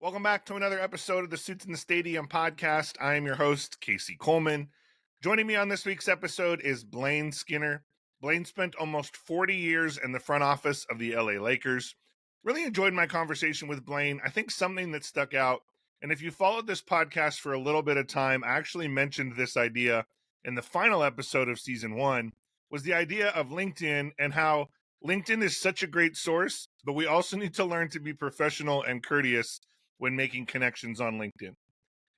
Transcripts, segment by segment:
Welcome back to another episode of the Suits in the Stadium podcast. I am your host, Casey Coleman. Joining me on this week's episode is Blain Skinner. Blain spent almost 40 years in the front office of the LA Lakers. Really enjoyed my conversation with Blain. I think something that stuck out, and if you followed this podcast for a little bit of time, I actually mentioned this idea in the final episode of season 1, was the idea of LinkedIn and how LinkedIn is such a great source, but we also need to learn to be professional and courteous when making connections on LinkedIn.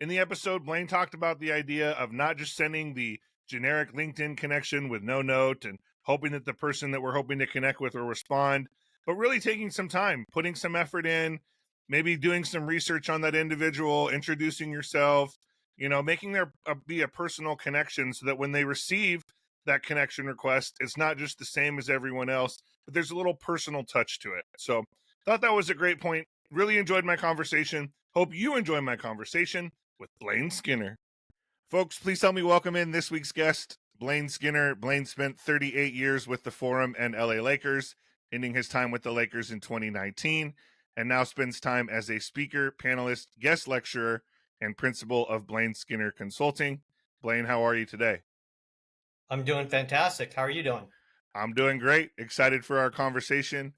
In the episode, Blain talked about the idea of not just sending the generic LinkedIn connection with no note and hoping that the person that we're hoping to connect with will respond, but really taking some time, putting some effort in, maybe doing some research on that individual, introducing yourself, making there be a personal connection so that when they receive that connection request, it's not just the same as everyone else, but there's a little personal touch to it. So thought that was a great point. Really enjoyed my conversation. Hope you enjoy my conversation with Blain Skinner. Folks, please help me welcome in this week's guest, Blain Skinner. Blain spent 38 years with the Forum and LA Lakers, ending his time with the Lakers in 2019, and now spends time as a speaker, panelist, guest lecturer, and principal of Blain Skinner Consulting. Blain, how are you today? I'm doing fantastic. How are you doing? I'm doing great. Excited for our conversation.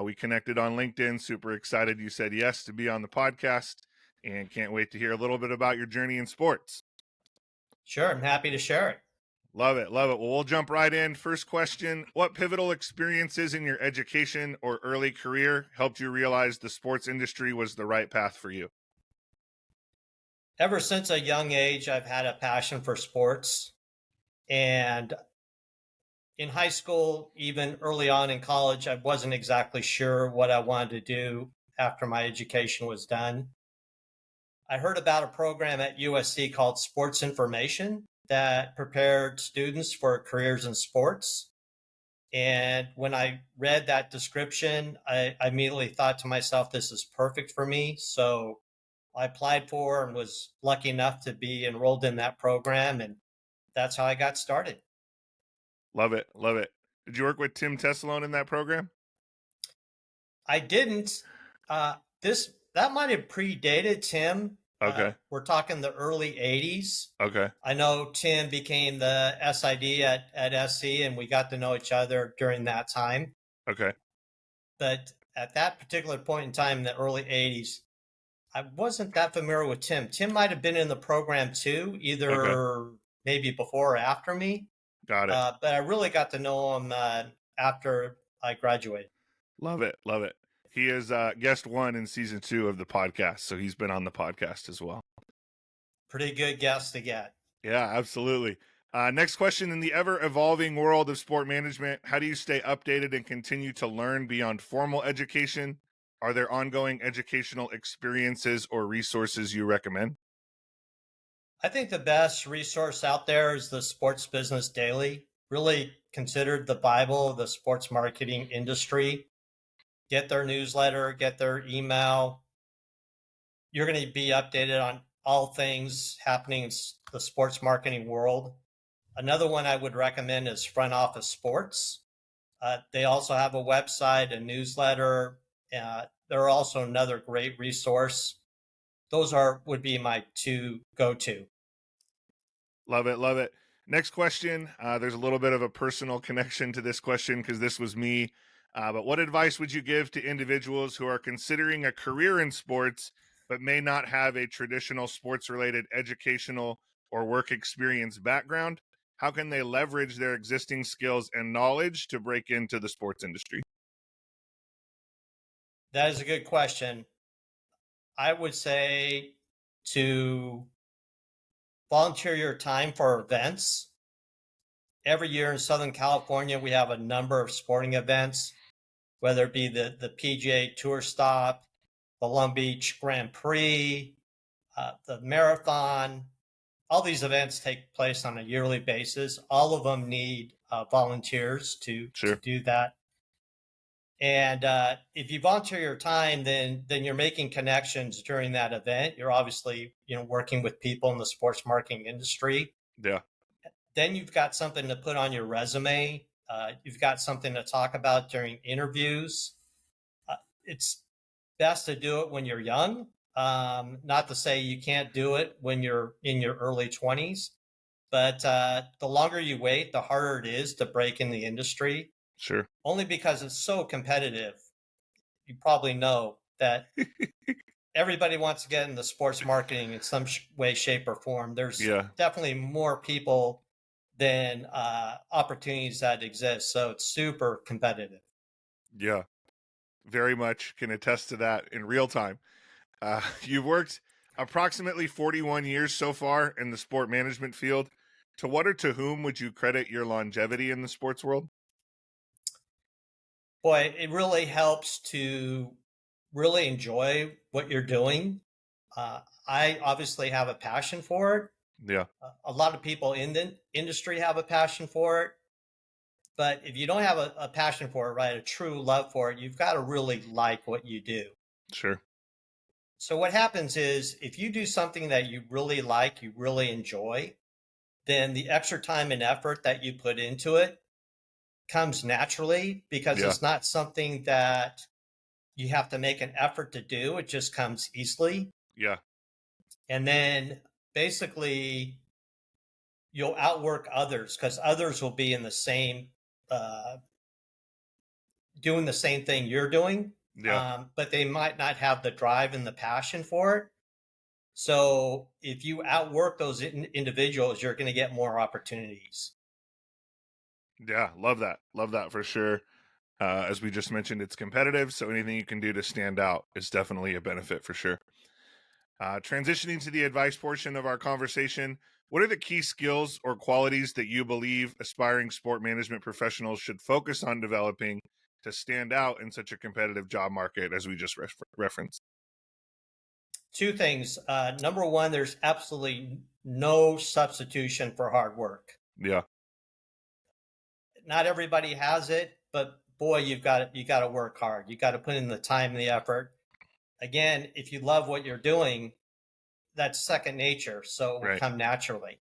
We connected on LinkedIn. Super excited you said yes to be on the podcast, and can't wait to hear a little bit about your journey in sports. Sure, I'm happy to share it. Love it. Love it. Well, we'll jump right in. First question: what pivotal experiences in your education or early career helped you realize the sports industry was the right path for you? Ever since a young age, I've had a passion for sports. And in high school, even early on in college, I wasn't exactly sure what I wanted to do after my education was done. I heard about a program at USC called Sports Information that prepared students for careers in sports. And when I read that description, I immediately thought to myself, this is perfect for me. So I applied for and was lucky enough to be enrolled in that program. And that's how I got started. Love it. Love it. Did you work with Tim Tessalone in that program? I didn't. That might have predated Tim. Okay. We're talking the early 80s. Okay. I know Tim became the SID at SC, and we got to know each other during that time. Okay. But at that particular point in time in the early 80s, I wasn't that familiar with Tim. Tim might have been in the program too, either maybe before or after me. Got it. But I really got to know him after I graduated. Love it. Love it. He is guest 1 in season 2 of the podcast, so he's been on the podcast as well. Pretty good guest to get. Yeah, absolutely. Next question: in the ever-evolving world of sport management, how do you stay updated and continue to learn beyond formal education? Are there ongoing educational experiences or resources you recommend? I think the best resource out there is the Sports Business Daily, really considered the Bible of the sports marketing industry. Get their newsletter, get their email. You're going to be updated on all things happening in the sports marketing world. Another one I would recommend is Front Office Sports. They also have a website, a newsletter. They're also another great resource. Those would be my 2 go-to. Love it. Love it. Next question. There's a little bit of a personal connection to this question because this was me. But what advice would you give to individuals who are considering a career in sports but may not have a traditional sports-related educational or work experience background? How can they leverage their existing skills and knowledge to break into the sports industry? That is a good question. I would say to volunteer your time for events. Every year in Southern California, we have a number of sporting events, whether it be the PGA Tour Stop, the Long Beach Grand Prix, the marathon. All these events take place on a yearly basis. All of them need volunteers to do that. And if you volunteer your time, then you're making connections during that event. You're obviously, working with people in the sports marketing industry. Yeah. Then you've got something to put on your resume. You've got something to talk about during interviews. It's best to do it when you're young, Not to say you can't do it when you're in your early 20s, but the longer you wait, the harder it is to break in the industry, Sure. only because it's so competitive. You probably know that everybody wants to get into sports marketing in some way, shape, or form. There's Yeah. definitely more people than opportunities that exist. So it's super competitive. Yeah. Very much can attest to that in real time. You've worked approximately 41 years so far in the sport management field. To what or to whom would you credit your longevity in the sports world? Boy, it really helps to really enjoy what you're doing. I obviously have a passion for it. Yeah, A lot of people in the industry have a passion for it. But if you don't have a passion for it, right, a true love for it, you've got to really like what you do. sure. So what happens is if you do something that you really like, you really enjoy, then the extra time and effort that you put into it comes naturally because Yeah, it's not something that you have to make an effort to do. It just comes easily. yeah, And then basically you'll outwork others because others will be in the same, uh, doing the same thing you're doing, yeah, but they might not have the drive and the passion for it. So if you outwork those individuals, you're going to get more opportunities. yeah. Love that. Love that for sure. As we just mentioned, it's competitive, so anything you can do to stand out is definitely a benefit for sure. Transitioning to the advice portion of our conversation, what are the key skills or qualities that you believe aspiring sport management professionals should focus on developing to stand out in such a competitive job market as we just referenced? Two things. Number one, there's absolutely no substitution for hard work. Yeah, Not everybody has it, but boy, you got to work hard. You got to put in the time and the effort. Again, if you love what you're doing, that's second nature, so it will right. come naturally.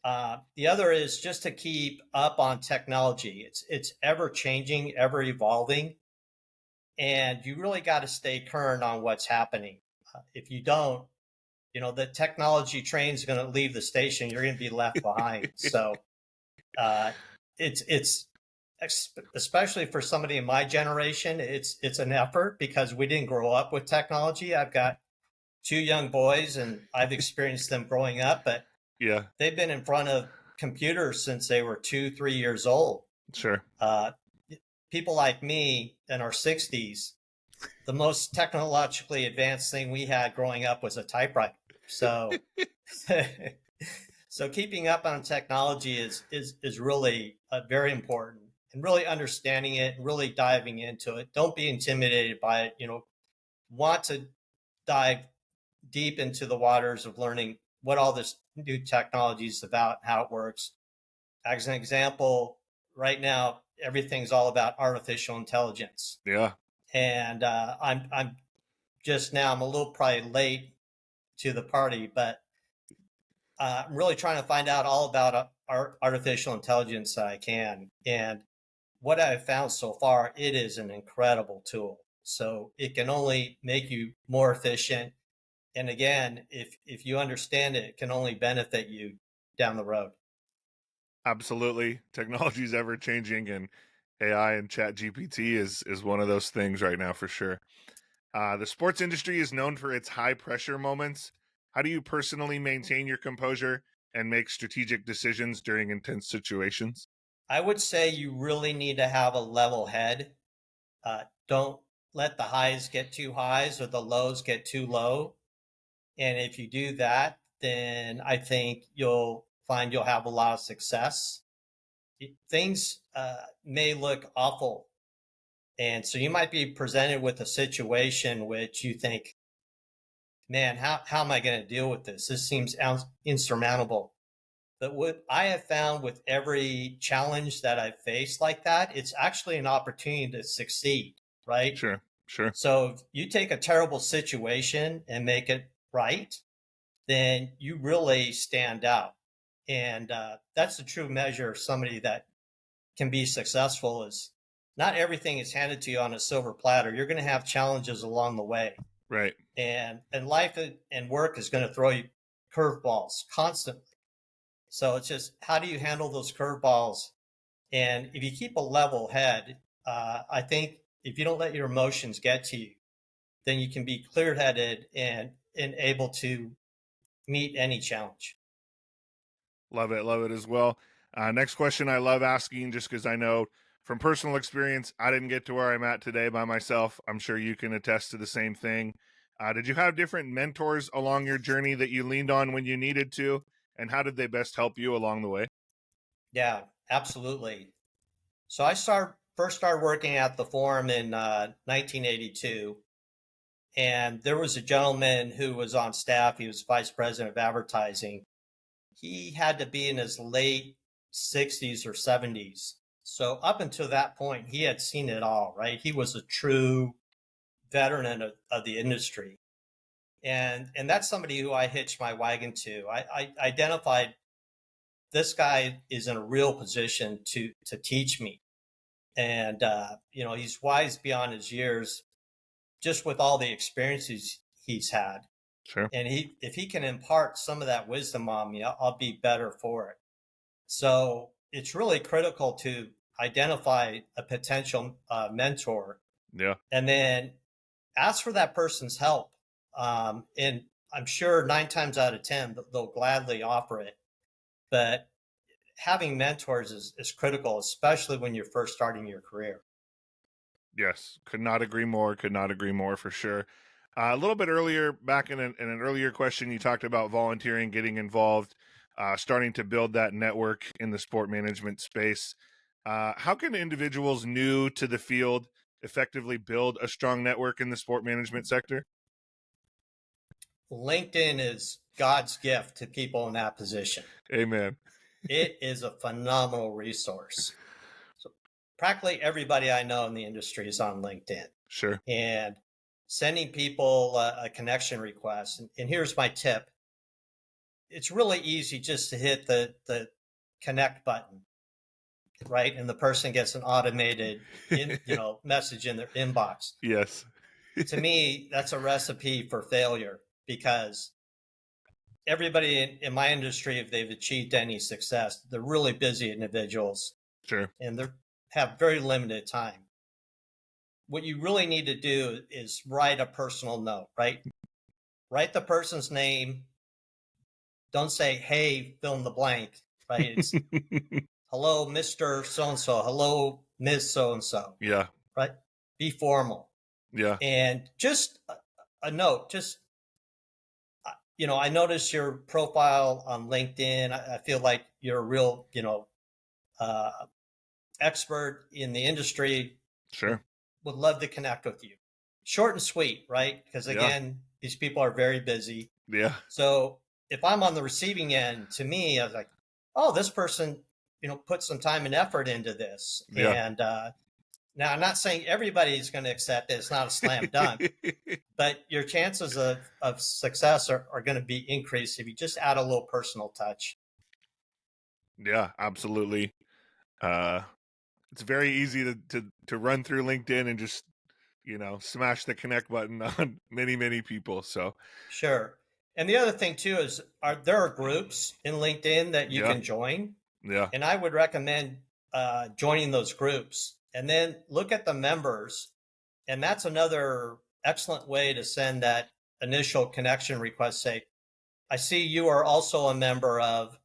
The other is just to keep up on technology. It's ever changing, ever evolving, and you really got to stay current on what's happening. If you don't, the technology train is going to leave the station. You're going to be left behind. So uh, it's especially for somebody in my generation, it's an effort because we didn't grow up with technology. I've got two young boys, and I've experienced them growing up, but Yeah, they've been in front of computers since they were 2, 3 years old. sure. Uh, People like me in our 60s, the most technologically advanced thing we had growing up was a typewriter. So, so keeping up on technology is really very important, and really understanding it and really diving into it. Don't be intimidated by it. Want to dive deep into the waters of learning what all this new technology is about, how it works. As an example, right now everything's all about artificial intelligence, Yeah, and I'm just now I'm a little probably late to the party, but I'm really trying to find out all about artificial intelligence I can. And what I've found so far, it is an incredible tool. So it can only make you more efficient. And again, if you understand it, it can only benefit you down the road. absolutely. Technology is ever changing, and AI and Chat GPT is one of those things right now for sure. The sports industry is known for its high pressure moments. How do you personally maintain your composure and make strategic decisions during intense situations? I would say you really need to have a level head. Don't let the highs get too highs or the lows get too low. And if you do that, then I think you'll find you'll have a lot of success. Things may look awful. And so you might be presented with a situation which you think, man, how am I going to deal with this? This seems insurmountable. But what I have found with every challenge that I've faced like that, it's actually an opportunity to succeed, right? Sure, sure. So if you take a terrible situation and make it right, then you really stand out. And that's the true measure of somebody that can be successful is not everything is handed to you on a silver platter. You're going to have challenges along the way. Right. And life and work is going to throw you curveballs constantly. So it's just, how do you handle those curveballs? And if you keep a level head, I think if you don't let your emotions get to you, then you can be clear headed and able to meet any challenge. Love it. Love it as well. Next question I love asking just because I know from personal experience, I didn't get to where I'm at today by myself. I'm sure you can attest to the same thing. Did you have different mentors along your journey that you leaned on when you needed to? And how did they best help you along the way? Yeah, absolutely. So I first started working at the Forum in 1982. And there was a gentleman who was on staff. He was vice president of advertising. He had to be in his late 60s or 70s. So up until that point, he had seen it all, right? He was a true veteran of the industry. And that's somebody who I hitched my wagon to. I identified this guy is in a real position to teach me. And, he's wise beyond his years just with all the experiences he's had. Sure. And if he can impart some of that wisdom on me, I'll be better for it. So it's really critical to identify a potential mentor, Yeah. and then ask for that person's help. And I'm sure 9 times out of 10, they'll gladly offer it. But having mentors is critical, especially when you're first starting your career. Yes. Could not agree more. Could not agree more for sure. A little bit earlier, back in an earlier question, you talked about volunteering, getting involved, starting to build that network in the sport management space. How can individuals new to the field effectively build a strong network in the sport management sector? LinkedIn is God's gift to people in that position. Amen. It is a phenomenal resource. So practically everybody I know in the industry is on LinkedIn. Sure. And sending people a connection request. And here's my tip. It's really easy just to hit the connect button, right? And the person gets an automated message in their inbox. Yes. To me, that's a recipe for failure, because everybody in my industry, if they've achieved any success, they're really busy individuals Sure. and they have very limited time. What you really need to do is write a personal note, right? Write the person's name. Don't say, hey, fill in the blank, right? It's hello, Mr. So-and-so. Hello, Ms. So-and-so, Yeah. right? Be formal. Yeah. And just a note, I noticed your profile on LinkedIn. I feel like you're a real, uh, expert in the industry. Would, Sure. would love to connect with you. Short and sweet, right? Because Yeah. again, these people are very busy. Yeah. So if I'm on the receiving end, to me, I was like, oh, this person, put some time and effort into this. Yeah. And now I'm not saying everybody's going to accept it. It's not a slam dunk, but your chances of success are going to be increased if you just add a little personal touch. Yeah, absolutely. It's very easy to run through LinkedIn and just, smash the connect button on many, many people. So, Sure. And the other thing too is there are groups in LinkedIn that you yeah. can join. Yeah. And I would recommend joining those groups and then look at the members. And that's another excellent way to send that initial connection request. Say, I see you are also a member of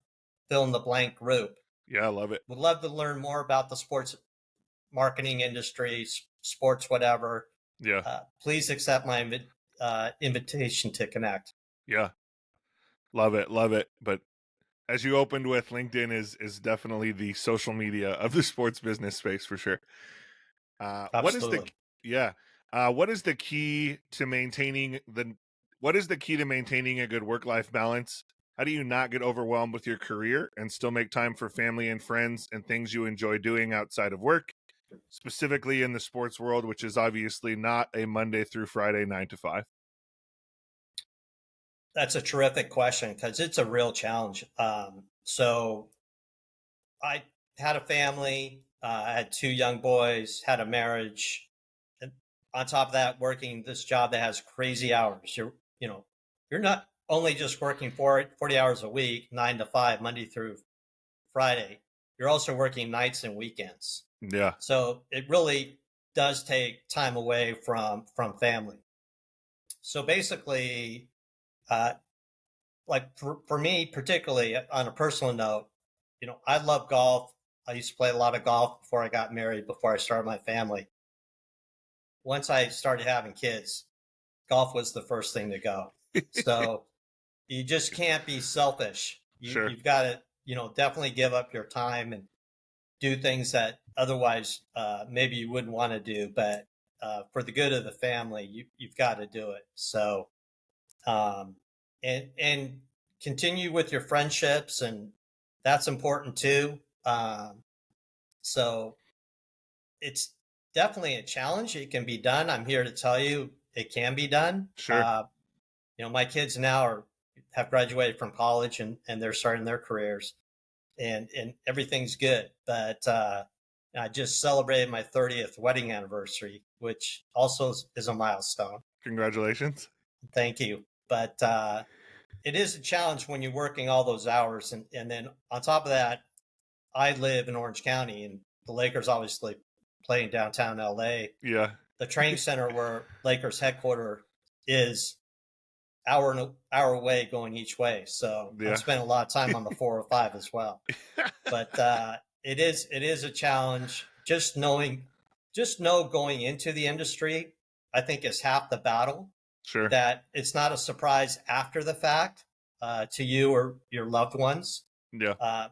fill in the blank group. Yeah, I love it. Would love to learn more about the sports marketing industry, sports, whatever. Yeah. Please accept my invitation to connect. Yeah. Love it. Love it. But as you opened with, LinkedIn is definitely the social media of the sports business space for sure. What is the Absolutely. yeah? What is the key to maintaining what is the key to maintaining a good work-life balance? How do you not get overwhelmed with your career and still make time for family and friends and things you enjoy doing outside of work, specifically in the sports world, which is obviously not a Monday through Friday 9 to 5? That's a terrific question because it's a real challenge. So I had a family, I had 2 young boys, had a marriage. And on top of that, working this job that has crazy hours. You're not only just working 40 hours a week, 9 to 5, Monday through Friday. You're also working nights and weekends. Yeah. So it really does take time away from family. So basically, like for me, particularly on a personal note, I love golf. I used to play a lot of golf before I got married, before I started my family. Once I started having kids, golf was the first thing to go. So you just can't be selfish. Sure. You've got to, definitely give up your time and do things that otherwise maybe you wouldn't want to do, but for the good of the family, you've got to do it. So, and continue with your friendships, and that's important too. So it's definitely a challenge. It can be done. I'm here to tell you it can be done. Sure. My kids now have graduated from college, and they're starting their careers, and everything's good. But I just celebrated my 30th wedding anniversary, which also is a milestone. Congratulations. Thank you. But it is a challenge when you're working all those hours. And then on top of that, I live in Orange County, and the Lakers obviously play in downtown LA. Yeah. The training center where Lakers headquarters is hour away going each way. So Yeah. I've spent a lot of time on the 405 as well. But it is a challenge. Just know going into the industry, I think, is half the battle. Sure. That it's not a surprise after the fact to you or your loved ones. Yeah.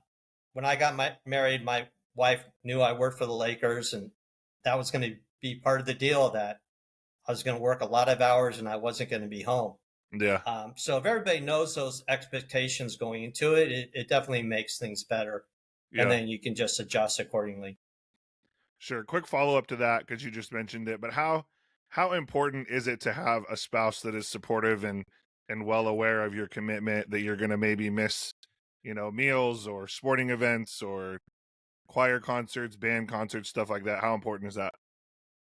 When I got married, my wife knew I worked for the Lakers, and that was going to be part of the deal, that I was going to work a lot of hours and I wasn't going to be home. Yeah. So if everybody knows those expectations going into it, it definitely makes things better. Yeah. And then you can just adjust accordingly. Sure. Quick follow up to that, because you just mentioned it, but how important is it to have a spouse that is supportive and well aware of your commitment, that you're going to maybe miss, meals or sporting events or choir concerts, band concerts, stuff like that? How important is that?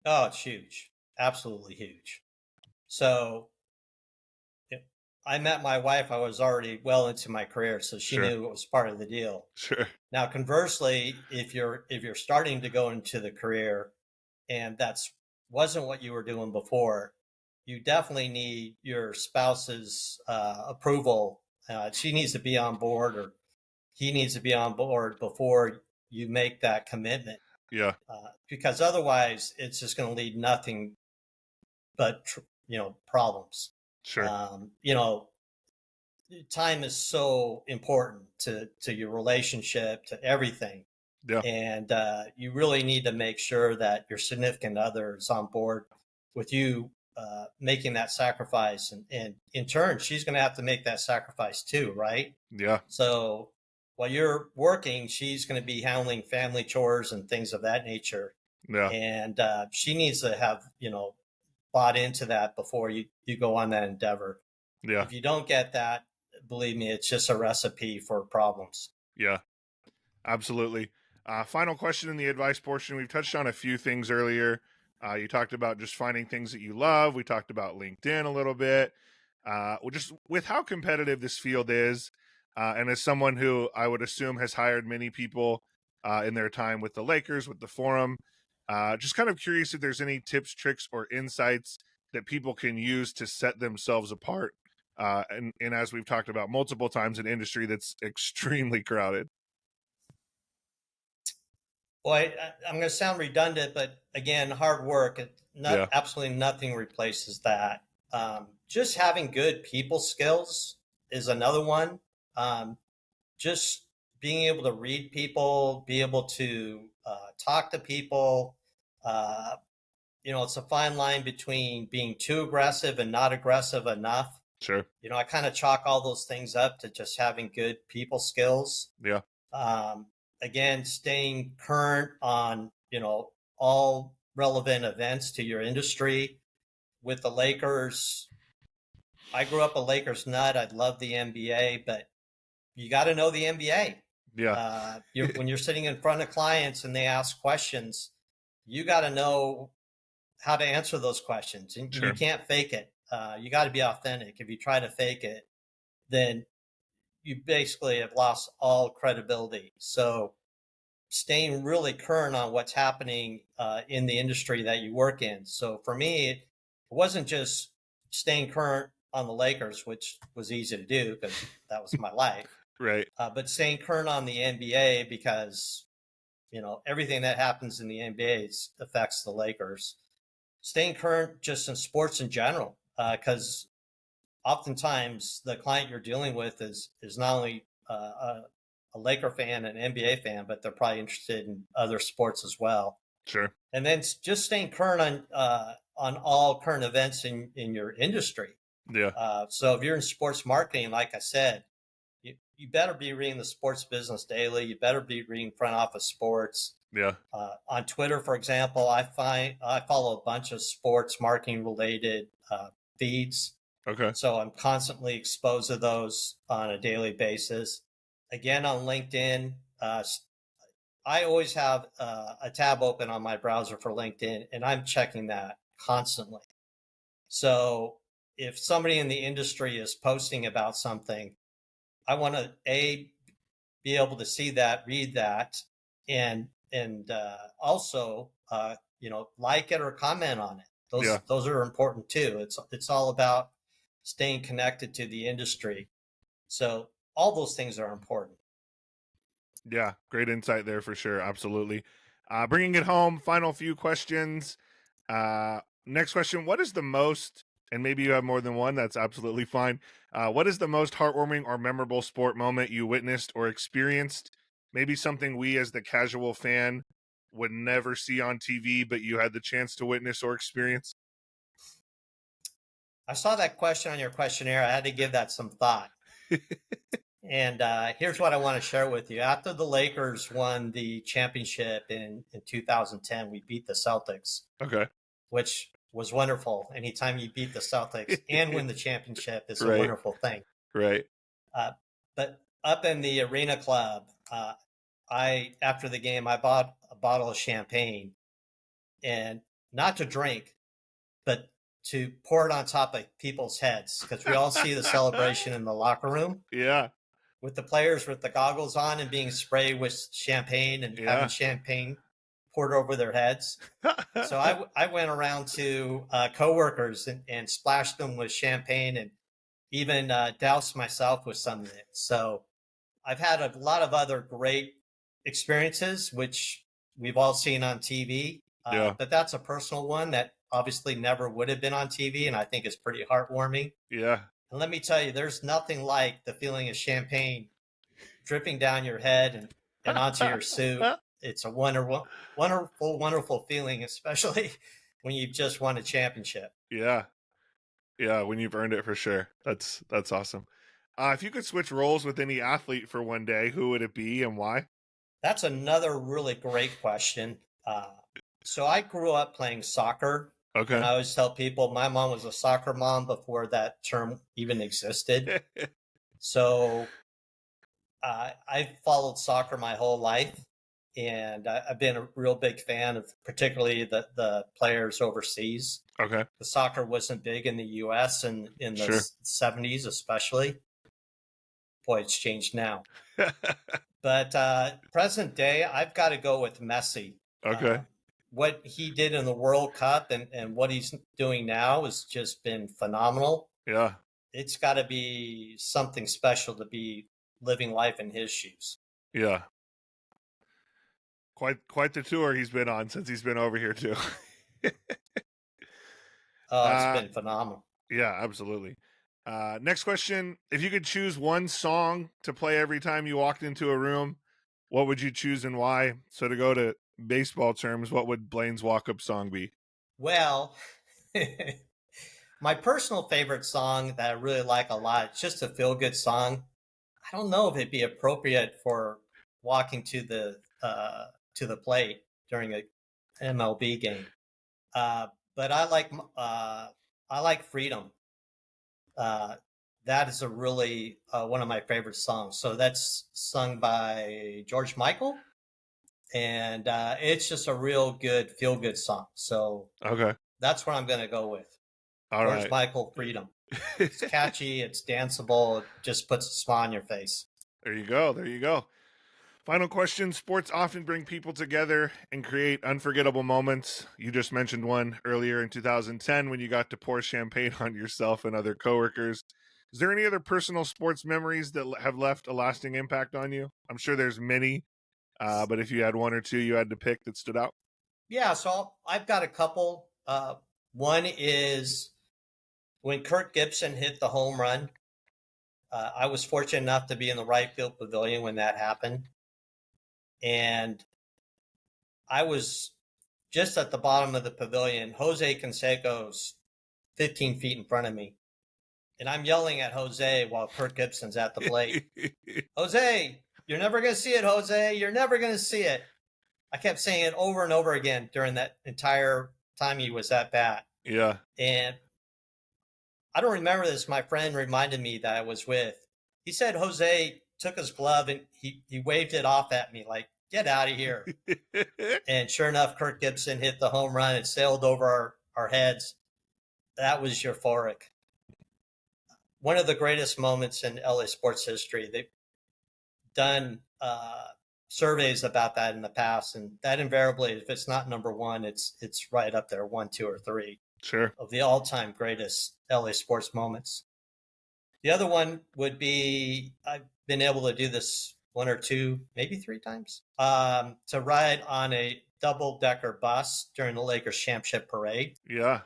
Oh, it's huge. Absolutely huge. So I met my wife, I was already well into my career, so she Sure. knew it was part of the deal. Sure. Now, conversely, if you're starting to go into the career and wasn't what you were doing before, you definitely need your spouse's approval. She needs to be on board, or he needs to be on board before you make that commitment. Yeah. Because otherwise, it's just going to lead nothing but problems. Sure. Time is so important to your relationship, to everything. Yeah. And you really need to make sure that your significant other is on board with you making that sacrifice. And in turn, she's going to have to make that sacrifice too, right? Yeah. So while you're working, she's going to be handling family chores and things of that nature. Yeah. And she needs to have, bought into that before you go on that endeavor. Yeah. If you don't get that, believe me, it's just a recipe for problems. Yeah, absolutely. Final question in the advice portion. We've touched on a few things earlier. You talked about just finding things that you love. We talked about LinkedIn a little bit. Just with how competitive this field is, and as someone who I would assume has hired many people in their time with the Lakers, with the Forum, just kind of curious if there's any tips, tricks, or insights that people can use to set themselves apart. And as we've talked about multiple times, an industry that's extremely crowded. Well, I'm going to sound redundant, but again, hard work, absolutely nothing replaces that. Just having good people skills is another one. Just being able to read people, be able to talk to people. It's a fine line between being too aggressive and not aggressive enough. Sure. I kind of chalk all those things up to just having good people skills. Yeah. Again, staying current on, all relevant events to your industry. With the Lakers, I grew up a Lakers nut. I love the NBA, but you got to know the NBA. Yeah. When you're sitting in front of clients and they ask questions, you got to know how to answer those questions, and Sure. you can't fake it. You got to be authentic. If you try to fake it, then you basically have lost all credibility. So staying really current on what's happening in the industry that you work in. So for me, it wasn't just staying current on the Lakers, which was easy to do because that was my life, Right. but staying current on the NBA because everything that happens in the NBA affects the Lakers. Staying current just in sports in general, because oftentimes the client you're dealing with is not only a Laker fan, an NBA fan, but they're probably interested in other sports as well. Sure. And then just staying current on all current events in your industry. Yeah. So if you're in sports marketing, like I said, you better be reading the Sports Business Daily. You better be reading Front Office Sports. Yeah. On Twitter, for example, I follow a bunch of sports marketing related feeds. Okay. So I'm constantly exposed to those on a daily basis. Again, on LinkedIn, I always have a tab open on my browser for LinkedIn, and I'm checking that constantly. So if somebody in the industry is posting about something, I want to be able to see that, read that, and also like it or comment on it. Those are important too. It's all about staying connected to the industry. So all those things are important. Yeah, great insight there for sure. Absolutely. Bringing it home, final few questions. Next question, what is the most, and maybe you have more than one, that's absolutely fine. What is the most heartwarming or memorable sport moment you witnessed or experienced? Maybe something we as the casual fan would never see on TV, but you had the chance to witness or experience? I saw that question on your questionnaire. I had to give that some thought. And here's what I want to share with you. After the Lakers won the championship in 2010, we beat the Celtics. Okay. Which was wonderful. Anytime you beat the Celtics and win the championship, it's a Right. wonderful thing. Right. But up in the Arena Club, after the game, I bought a bottle of champagne, and not to drink, but to pour it on top of people's heads, because we all see the celebration in the locker room. Yeah. With the players with the goggles on and being sprayed with champagne and having champagne poured over their heads. So I went around to coworkers and splashed them with champagne and even doused myself with some of it. So I've had a lot of other great experiences, which we've all seen on TV. But that's a personal one that obviously never would have been on TV, and I think is pretty heartwarming. Yeah. And let me tell you, there's nothing like the feeling of champagne dripping down your head and onto your suit. It's a wonderful, wonderful feeling, especially when you've just won a championship. Yeah. Yeah, when you've earned it for sure. That's awesome. If you could switch roles with any athlete for one day, who would it be and why? That's another really great question. So I grew up playing soccer. Okay. And I always tell people my mom was a soccer mom before that term even existed. So I've followed soccer my whole life. And I've been a real big fan of particularly the players overseas. Okay. The soccer wasn't big in the U.S. and in the 70s especially. Boy, it's changed now. But present day, I've got to go with Messi. Okay. What he did in the World Cup and what he's doing now has just been phenomenal. Yeah. It's got to be something special to be living life in his shoes. Yeah. Quite the tour he's been on since he's been over here too. Oh, it's been phenomenal. Yeah, absolutely. Next question. If you could choose one song to play every time you walked into a room, what would you choose and why? So to go to baseball terms, what would Blain's walk-up song be? Well, my personal favorite song that I really like a lot, it's just a feel-good song. I don't know if it'd be appropriate for walking to the plate during a MLB game, but I like Freedom. That is a really one of my favorite songs. So that's sung by George Michael, and it's just a real good feel-good song. So Okay. That's what I'm going to go with. All George right. Michael, Freedom. It's catchy. It's danceable. It just puts a smile on your face. There you go. There you go. Final question. Sports often bring people together and create unforgettable moments. You just mentioned one earlier in 2010 when you got to pour champagne on yourself and other coworkers. Is there any other personal sports memories that have left a lasting impact on you? I'm sure there's many, but if you had one or two you had to pick that stood out. Yeah, so I've got a couple. One is when Kirk Gibson hit the home run. I was fortunate enough to be in the right field pavilion when that happened. And I was just at the bottom of the pavilion. Jose Canseco's 15 feet in front of me. And I'm yelling at Jose while Kirk Gibson's at the plate. Jose, you're never going to see it, Jose. You're never going to see it. I kept saying it over and over again during that entire time he was at bat. Yeah. And I don't remember this. My friend reminded me that I was with. He said Jose took his glove and he waved it off at me like, get out of here. And sure enough, Kirk Gibson hit the home run. It sailed over our heads. That was euphoric. One of the greatest moments in LA sports history. They've done surveys about that in the past, and that invariably, if it's not number one, it's right up there, 1, 2, or 3. Sure. Of the all-time greatest LA sports moments. The other one would be, I've been able to do this 1 or 2, maybe 3 times, to ride on a double-decker bus during the Lakers championship parade. Yeah.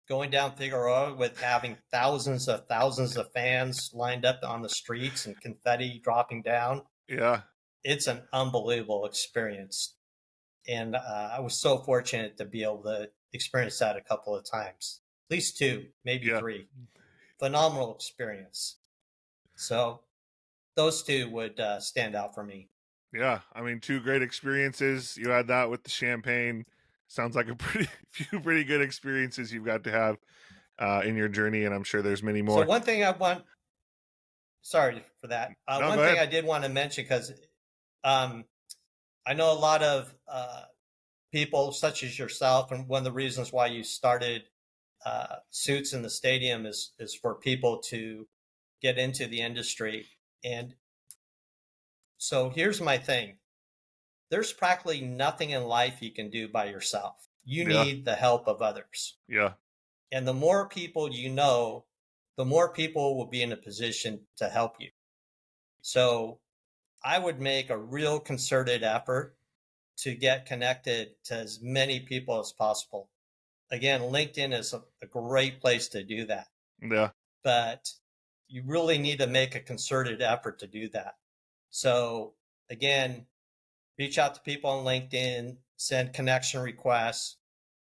Going down Figueroa with having thousands of fans lined up on the streets and confetti dropping down. Yeah. It's an unbelievable experience. And I was so fortunate to be able to experience that a couple of times, at least 2, maybe 3. Phenomenal experience. So those 2 would stand out for me. Yeah, I mean, 2 great experiences. You had that with the champagne. Sounds like a few pretty good experiences you've got to have in your journey, and I'm sure there's many more. So one thing I want, sorry for that. One thing I did want to mention, because I know a lot of people such as yourself, and one of the reasons why you started Suits in the Stadium is for people to get into the industry. And so here's my thing. There's practically nothing in life you can do by yourself. You need the help of others. Yeah. And the more people you know, the more people will be in a position to help you. So I would make a real concerted effort to get connected to as many people as possible. Again, LinkedIn is a great place to do that. Yeah. But you really need to make a concerted effort to do that. So again, reach out to people on LinkedIn, send connection requests,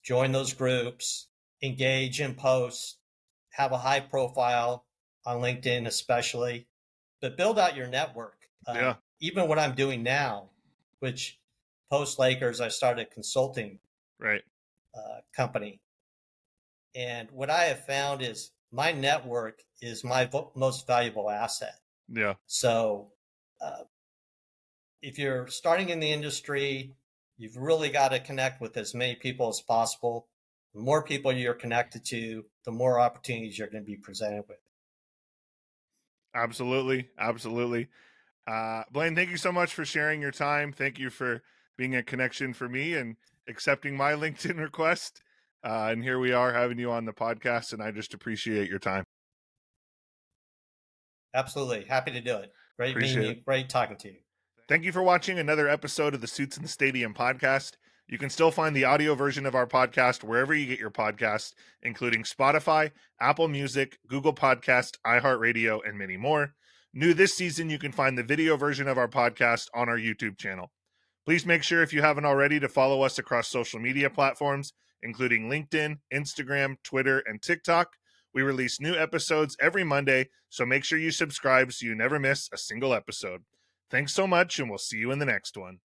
join those groups, engage in posts, have a high profile on LinkedIn especially, but build out your network. Even what I'm doing now, which post Lakers, I started a consulting company. And what I have found is my network is my most valuable asset. Yeah. So if you're starting in the industry, you've really got to connect with as many people as possible. The more people you're connected to, the more opportunities you're going to be presented with. Absolutely. Absolutely. Blain, thank you so much for sharing your time. Thank you for being a connection for me and accepting my LinkedIn request. And here we are having you on the podcast, and I just appreciate your time. Absolutely. Happy to do it. Great meeting you. Great talking to you. Thank you for watching another episode of the Suits in the Stadium podcast. You can still find the audio version of our podcast wherever you get your podcasts, including Spotify, Apple Music, Google Podcast, iHeartRadio, and many more. New this season, you can find the video version of our podcast on our YouTube channel. Please make sure, if you haven't already, to follow us across social media platforms, including LinkedIn, Instagram, Twitter, and TikTok. We release new episodes every Monday, so make sure you subscribe so you never miss a single episode. Thanks so much, and we'll see you in the next one.